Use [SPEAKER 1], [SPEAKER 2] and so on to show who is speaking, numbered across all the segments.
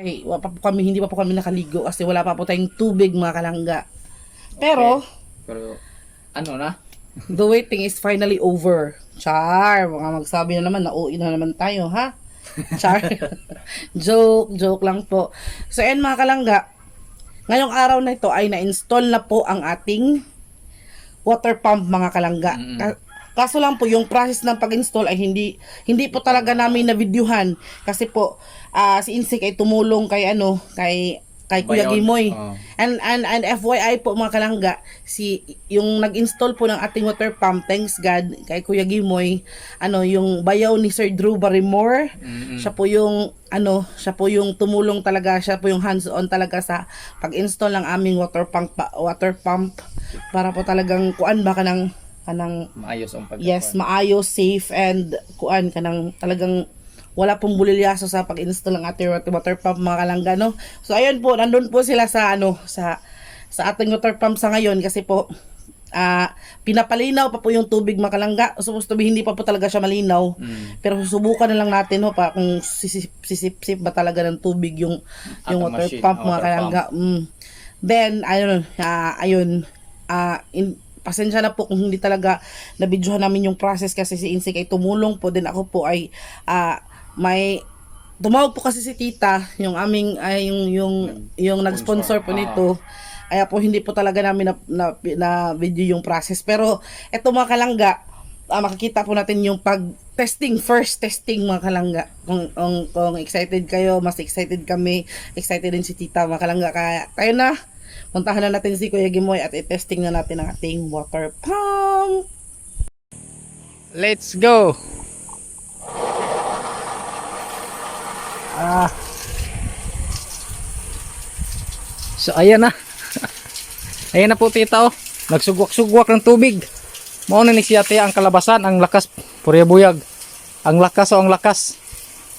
[SPEAKER 1] Ay, hindi pa po kami nakaligo kasi wala pa po tayong tubig mga kalangga. Pero,
[SPEAKER 2] Pero, ano na?
[SPEAKER 1] the waiting is finally over. Char, mga magsabi na naman, nauwi na naman tayo, ha? Char. Joke lang po. So, ayan mga kalangga, ngayong araw na ito ay na-install na po ang ating water pump mga kalangga. Kaso lang po, yung process ng pag-install ay hindi po talaga namin na-videohan. Kasi po, si Insik ay tumulong kay Kuya
[SPEAKER 2] Bayon.
[SPEAKER 1] Gimoy.
[SPEAKER 2] Oh.
[SPEAKER 1] And FYI po mga kalangga, yung nag-install po ng ating water pump, thanks God, kay Kuya Gimoy, yung bayaw ni Sir Drew Barrymore, siya po yung tumulong talaga, siya po yung hands-on talaga sa pag-install ng aming water pump para po talagang kuan ba kanang
[SPEAKER 2] Maayos ang pagkakuan.
[SPEAKER 1] yes, maayos, safe, and kuan kanang talagang wala pong bulilyaso sa pag-install ng ating water pump mga kalangga, no? So ayun po, nandun po sila sa sa ating water pump sa ngayon kasi po pinapalinaw pa po yung tubig mga kalangga. Supposed to be hindi pa po talaga siya malinaw. Pero susubukan na lang natin pa kung sisip ba talaga ng tubig yung water
[SPEAKER 2] machine,
[SPEAKER 1] pump mga
[SPEAKER 2] water
[SPEAKER 1] kalangga. Then ayun, pasensya na po kung hindi talaga nabidyohan namin yung process kasi si Insik ay tumulong po din, ako po ay may tumawag po kasi si tita yung aming yung nag-sponsor po nito, kaya po hindi po talaga namin na video yung process. Pero eto mga kalangga, makikita po natin yung first testing mga kalangga. Kung excited kayo, mas excited kami, excited din si tita mga kalangga, kaya tayo na puntahan na natin si Kuya Gimoy at i-testing na natin ang ating water pump.
[SPEAKER 2] Let's go! So ayan na. Ayan na po tita, oh. Nagsugwak-sugwak ng tubig. Mauna ni siya tiya ang kalabasan, ang lakas, purya buyag. Ang lakas, ang lakas.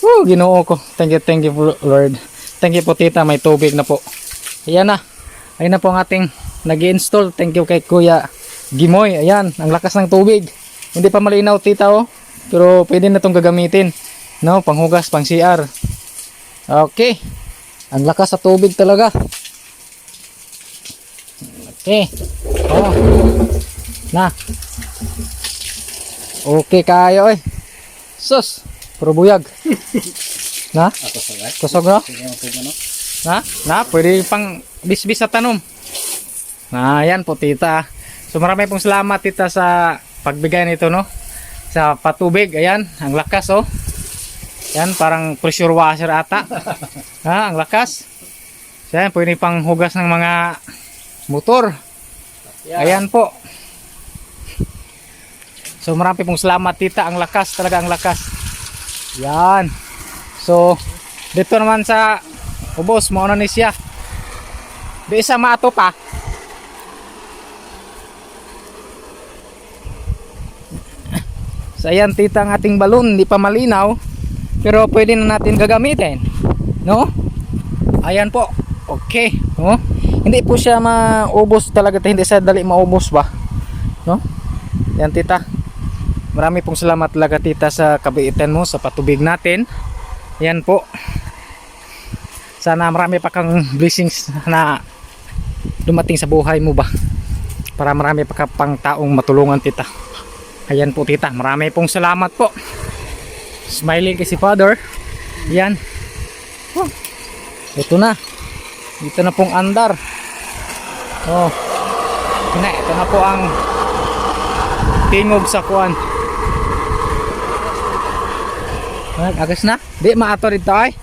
[SPEAKER 2] Woo, Ginoo ko. Thank you Lord. Thank you po tita, may tubig na po. Ayan na. Ayan na po ang ating nag-install. Thank you kay Kuya Gimoy. Ayan, ang lakas ng tubig. Hindi pa malinaw tita, oh. Pero pwede na itong gagamitin. No, panghugas, pang CR. Okay. Ang lakas sa tubig talaga. Okay. Oh. Na. Okay kayo eh. Sus, puro buyag. Na? Kusog no? Na, pwede pang bisbis sa tanom. Na, yan po tita. So marami pong salamat tita sa pagbigay nito, no? Sa patubig, ayan, ang lakas oh. Yan, parang pressure washer ata. Ha, ang lakas. So, yan, pwede pang hugas ng mga motor. Ayan po. So marami pong salamat tita, ang lakas talaga, ang lakas. Yan. So dito naman sa ubos, mauna ni siya. Di isa maato pa. So ayan tita, ang ating balon, hindi pa malinaw, pero pwede na natin gagamitin, no? Ayan po. Okay, no? Hindi po siya maubos talaga, hindi siya dali maubos ba, no? Yan tita, marami pong salamat talaga tita sa kabiitan mo sa patubig natin. Yan po, sana marami pa kang blessings na dumating sa buhay mo ba, para marami pa ka pang taong matulungan tita. Ayan po tita, marami pong salamat po. Smiling kay si Father. Yan, ito na, dito na pong andar. Oh, ito na po ang tingog sa kuan. Agas na? Di maato dito ay?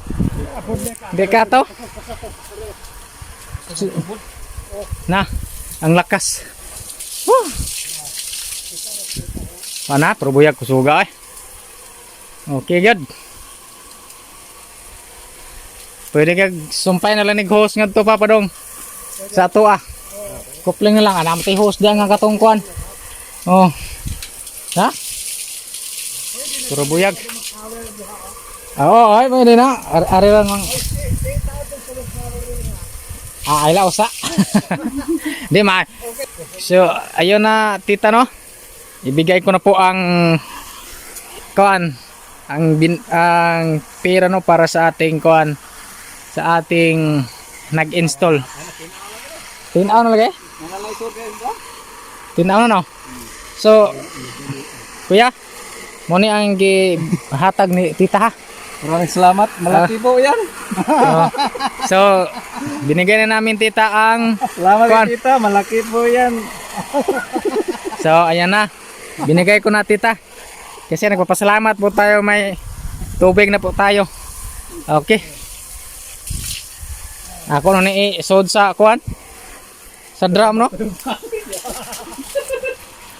[SPEAKER 2] Di ka to? Na, ang lakas. Mana, perubuyag kusuga ay. Okay, good. Pwede kag sumpay na lang host nga to papadong. Sa ato kupling na lang, anam ti host diyan nga katungkuan. Oh. Ha? Perubuyag. Oo, ay pwede na. Ari lang mang. Ay la usa. Di ma. So, ayun na tita no. Ibigay ko na po ang kuan, ang pera no para sa ating kuan, sa ating nag-install. Tinaw na lagi? Tinaw na no? So, kuya, muna ang gihatag ni tita ha.
[SPEAKER 3] Maraming salamat. Malaki po yan.
[SPEAKER 2] So, binigay na namin tita ang
[SPEAKER 3] Salamat
[SPEAKER 2] kuwan.
[SPEAKER 3] tita. Malaki po yan.
[SPEAKER 2] So, ayan na. Binigay ko na tita. Kasi nagpapasalamat po tayo, may tubig na po tayo. Okay. Ako na ni-sod sa kuwan. Sa drum, no?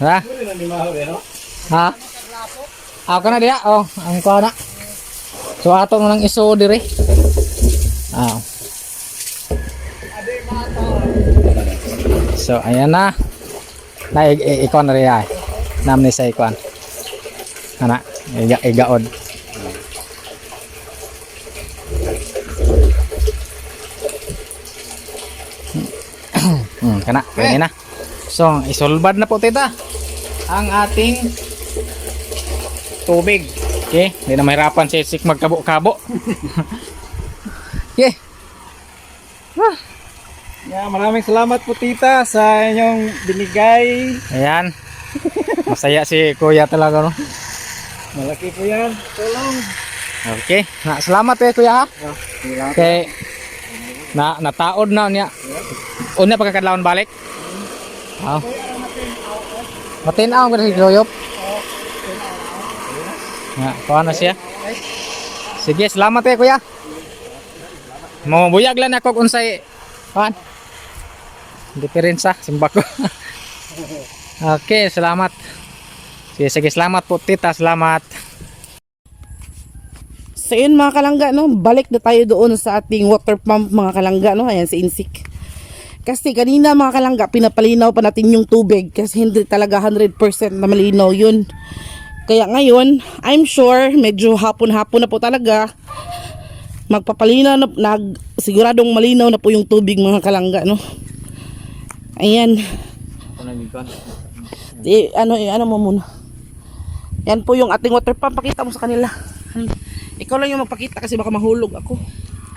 [SPEAKER 2] Ha? Ha? Ako na diya. Oh, ang kuwan na. So, ato mo lang isod dire. Ah. So, ayan na. Na, ikon na rin ay. Nam ni sa ikon. Ana, igaod. Kana, kaya na. So, isolbad na po tita ang ating tubig. Okay, hindi na mahirapan si Sik magkabo-kabo. Okay.
[SPEAKER 3] Yeah, maraming salamat po tita sa inyong binigay.
[SPEAKER 2] Ayan. Masaya si Kuya talaga, no?
[SPEAKER 3] Malaki po yan. Tulong.
[SPEAKER 2] Okay. Salamat kuya ha. Okay. Nataod na niya. Una pagkakadlawon balik. Oh. Matinaw ko si Joyop. Ya, paano siya? Sige, salamat kuya. Mo buyag lang ako unsay pan. Diferensya simba ko. Okay, salamat. Sige, salamat po tita, salamat.
[SPEAKER 1] So yun mga kalangga, no, balik na tayo doon sa ating water pump mga kalangga, no. Ayan si Insik. Kasi kanina mga kalangga, pinapalinaw pa natin yung tubig kasi hindi talaga 100% na malinaw yun. Kaya ngayon, I'm sure medyo hapon-hapon na po talaga. Magpapalinaw na, siguradong malinaw na po yung tubig mga kalangga, no. Ayan. Ano mo muna. Yan po yung ating water pump, pakita mo sa kanila. Ikaw lang yung magpakita kasi baka mahulog ako.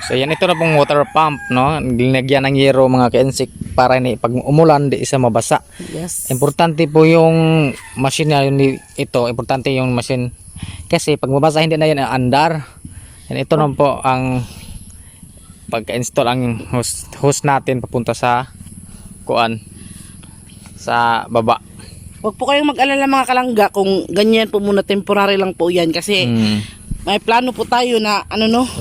[SPEAKER 2] So yan, ito na pong water pump, no? Linagyan ng yero mga ka-insik para ni pag umulan di isa mabasa.
[SPEAKER 1] Yes.
[SPEAKER 2] Importante po yung machine na yun, ito, importante yung machine kasi pag mabasa hindi na yan andar. Yan, ito na po ang pagka-install ang hose natin papunta sa kuan sa baba.
[SPEAKER 1] Huwag po kayong mag-alala mga kalangga kung ganyan po muna, temporary lang po yan kasi may plano po tayo na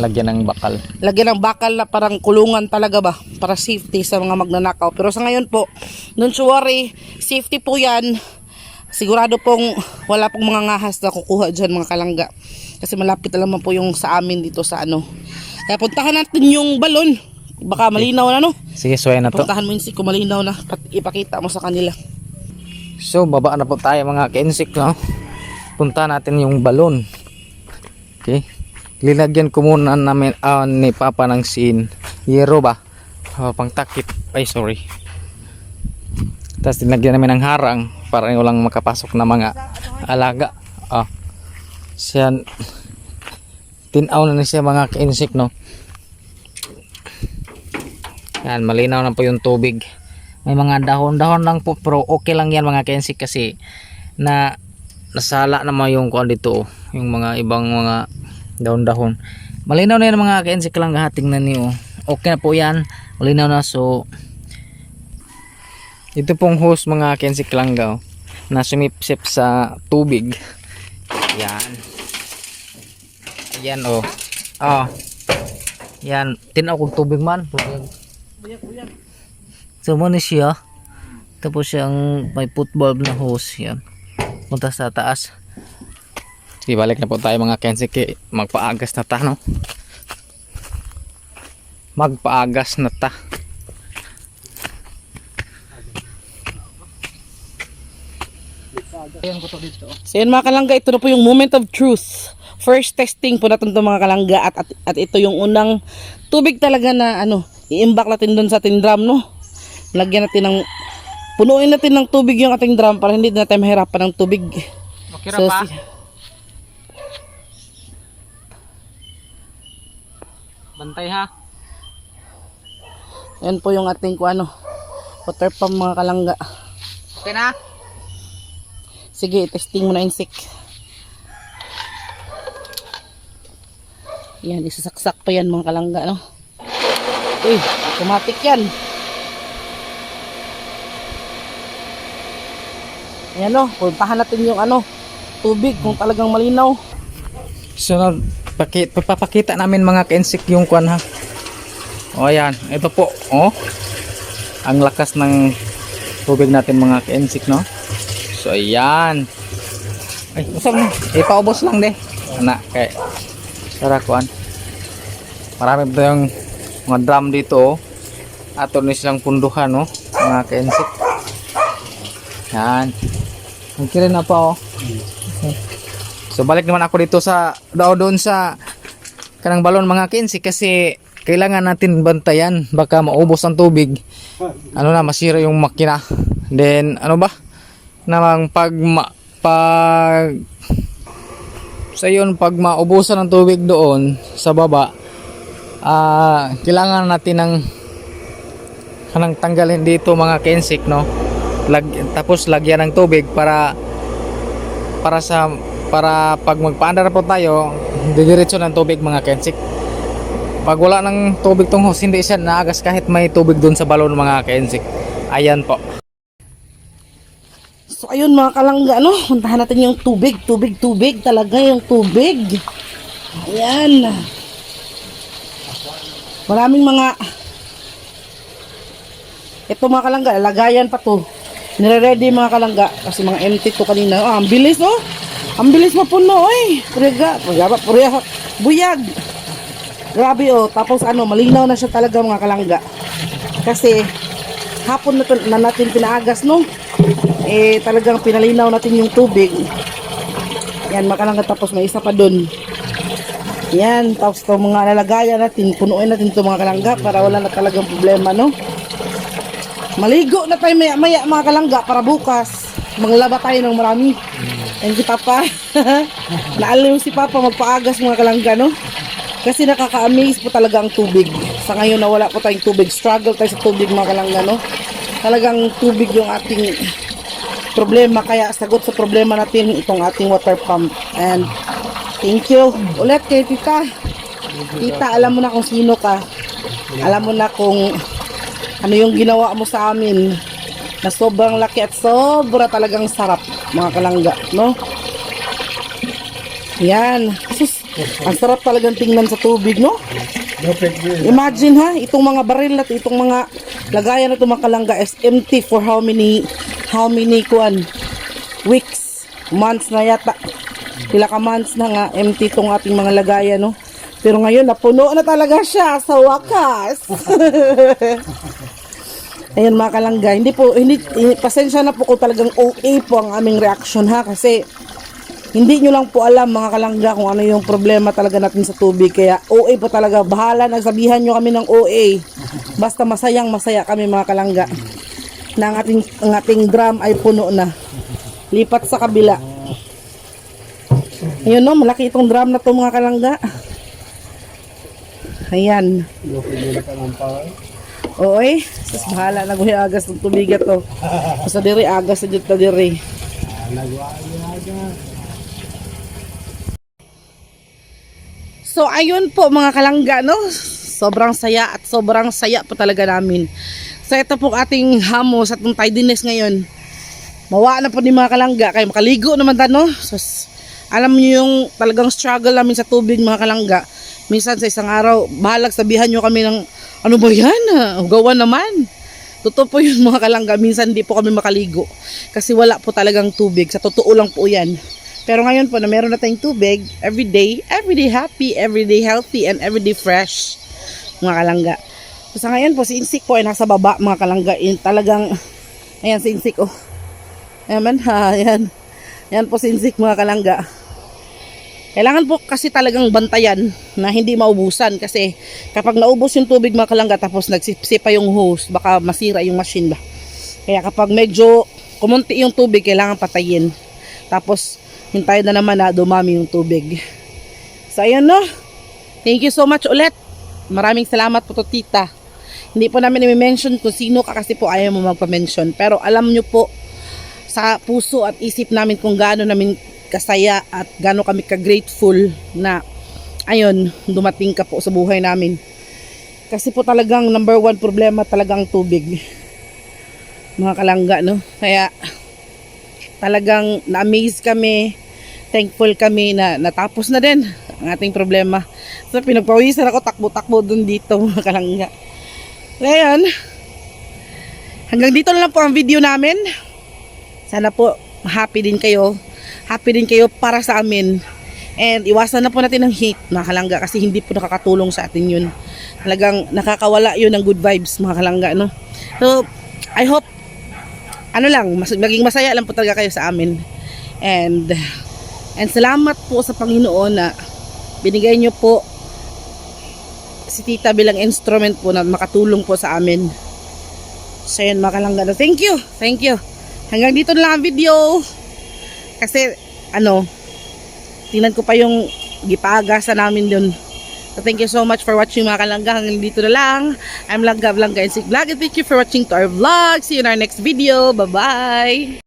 [SPEAKER 2] Lagyan ng bakal.
[SPEAKER 1] lagyan ng bakal na parang kulungan talaga ba para safety sa mga magnanakaw. Pero sa ngayon po, don't you worry, safety po yan. Sigurado pong wala pong mga ngahas na kukuha dyan mga kalangga kasi malapit na naman po yung sa amin dito sa Kaya puntahan natin yung balon, baka malinaw na, no?
[SPEAKER 2] Sige, suway na to.
[SPEAKER 1] Puntahan mo yun kung malinaw na, ipakita mo sa kanila.
[SPEAKER 2] So baba na po tayo mga ka-insik, no? Punta natin yung balon. Okay. Linagyan ko muna namin ni Papa ng yero ba? Pang takip. Ay, sorry. Tapos linagyan namin ng harang para walang makapasok na mga alaga. Siyan. Tinaw na siya mga ka-insik, no? Yan, malinaw na po yung tubig. May mga dahon-dahon lang po, pero okay lang yan mga ka-insik kasi nasala naman yung kuan dito, yung mga ibang mga dahon-dahon. Malinaw na yan mga ka-insik lang, tingnan niyo. Okay na po yan, malinaw na. So ito pong hose mga ka-insik lang na sumipsip sa tubig. Yan. Ayan yan, tinaw kong tubig man. So mo ni siya. Tapos siyang may football na hose yan. Punta sa taas. Sige, balik na po tayo mga ka-insik. Magpaagas na ta, no? Magpaagas na ta.
[SPEAKER 1] So yun mga kalangga, ito na po yung moment of truth. First testing po natin ito mga kalangga at ito yung unang tubig talaga na i-imbak natin doon sa ating drum, no? Lagyan natin punuin natin ng tubig yung ating drum para hindi natin mahirapan ng tubig.
[SPEAKER 2] Okay ra pa? Bantay ha.
[SPEAKER 1] Yan po yung ating water pump mga kalangga.
[SPEAKER 2] Okay na?
[SPEAKER 1] Sige, testing mo na insik. Yan, isasaksak pa yan mga kalangga, no? Uy, automatic yan. Ayan, no? Puntahan natin yung tubig kung talagang malinaw.
[SPEAKER 2] Sunod, papakita namin mga ka-insik yung kwan ha. O ayan, ito po. Oh, ang lakas ng tubig natin mga ka-insik, no? So ayan. Ay, usap na. Ipaubos lang de. Anak, kay tara kuan. Marami pa yung mga drum dito, oh. Ato ni silang punduhan, no? Mga ka-insik. Yan. Magkirin na pa, oh. Okay. So balik naman ako dito sa doon sa kanang balon mga ka-insik kasi kailangan natin bantayan baka maubos ang tubig. Masira yung makina. Then namang pag maubusan ng tubig doon sa baba, kailangan natin ng tanggalin dito mga ka-insik, no? Tapos lagyan ng tubig para pag magpaandar po tayo, didiretso ng tubig mga ka-insik. Pag wala ng tubig tong hose, hindi siya naagas kahit may tubig doon sa balon mga ka-insik. Ayan po.
[SPEAKER 1] So ayun mga kalangga, puntahan natin yung tubig talaga yung tubig. Ayan. Maraming ito mga kalangga, lagayan pa to. Nire-ready mga kalangga kasi mga empty to kanina. Ang bilis, no? Ang bilis mapuno, oy. Buyag. Grabe, oh. Tapos malinaw na siya talaga mga kalangga. Kasi hapon na natin pinaagas, no? Talagang pinalinaw natin yung tubig. Yan mga kalangga, tapos may isa pa dun. Yan, tapos itong mga lalagayan natin, punuin natin ito mga kalangga para wala na talagang problema, no? Maligo na tayo maya mga kalangga para bukas maglaba tayo ng marami. And si Papa naaliw si Papa magpaagas mga kalangga, no? Kasi nakaka-amaze po talaga ang tubig. Sa ngayon na wala po tayong tubig, struggle tayo sa tubig mga kalangga, no? Talagang tubig yung ating problema, kaya sagot sa problema natin itong ating water pump. And thank you ulit kay Tita. Tita, alam mo na kung sino ka. Alam mo na kung ano yung ginawa mo sa amin na sobrang laki at sobra talagang sarap mga kalangga, no? Yan. Sus, ang sarap talagang tingnan sa tubig, no? Imagine ha, itong mga baril at itong mga lagayan na itong mga kalangga is empty for how many weeks, months na yata. Pila ka months na nga empty itong ating mga lagayan, no? Pero ngayon napuno na talaga siya sa wakas. Ayun mga kalangga, hindi pasensya na po kung talagang OA po ang aming reaction ha, kasi hindi nyo lang po alam mga kalangga kung ano yung problema talaga natin sa tubig, kaya OA po talaga, bahala, nagsabihan nyo kami ng OA, basta masayang masaya kami mga kalangga na ang ating drum ay puno na. Lipat sa kabila. Ayun, no, malaki itong drum na to mga kalangga. Ayan. Oy, sus bahala na guhi agas ng tubig to. Sa diri agas sa jud ta diri. So ayun po mga kalangga, no. Sobrang saya po talaga namin. So ito po ating hamos at itong tidiness ngayon. Mawa na po ni mga kalangga kay makaligo naman ta, no. Sus, alam niyo yung talagang struggle namin sa tubig mga kalangga. Minsan sa isang araw, bahalag sabihan nyo kami ng ano ba yan? Hugawan naman. Totoo po yun mga kalangga. Minsan hindi po kami makaligo. Kasi wala po talagang tubig. Sa totoo lang po yan. Pero ngayon po na meron na tayong tubig, everyday happy, everyday healthy, and everyday fresh. Mga kalangga. So sa ngayon po, si Insik po ay nasa baba mga kalangga. Talagang, ayan si Insik, oh. Ayan man, ha, ayan. Ayan po si Insik mga kalangga. Kailangan po kasi talagang bantayan na hindi maubusan kasi kapag naubos yung tubig mga kalangga tapos nagsipsipa yung hose, baka masira yung machine ba. Kaya kapag medyo kumunti yung tubig, kailangan patayin. Tapos hintayin na naman na dumami yung tubig. So ayun, no. Thank you so much ulit. Maraming salamat po to Tita. Hindi po namin i-mention kung sino ka kasi po ayaw mo magpa-mention. Pero alam nyo po sa puso at isip namin kung gaano namin kasaya at gaano kami ka-grateful na ayun, dumating ka po sa buhay namin. Kasi po talagang number one problema talagang tubig. Mga kalangga, no? Kaya talagang na-amaze kami, thankful kami na natapos na din ang ating problema. So pinagpawisan ako, takbo-takbo dun dito mga kalangga. Ngayon, hanggang dito na lang po ang video namin. Sana po happy din kayo. Happy din kayo para sa amin. And iwasan na po natin ang hate mga kalangga kasi hindi po nakakatulong sa atin yun. Talagang nakakawala yun ng good vibes mga kalangga, no? So, I hope maging masaya lang po talaga kayo sa amin. And salamat po sa Panginoon na binigay nyo po si Tita bilang instrument po na makatulong po sa amin. So yun mga kalangga, thank you. Hanggang dito na lang ang video. Kasi tingnan ko pa yung gipagasa namin dun. So thank you so much for watching mga kalangga. Hanggang dito na lang. I'm Langga Insik Vlog and thank you for watching to our vlog. See you in our next video. Bye bye.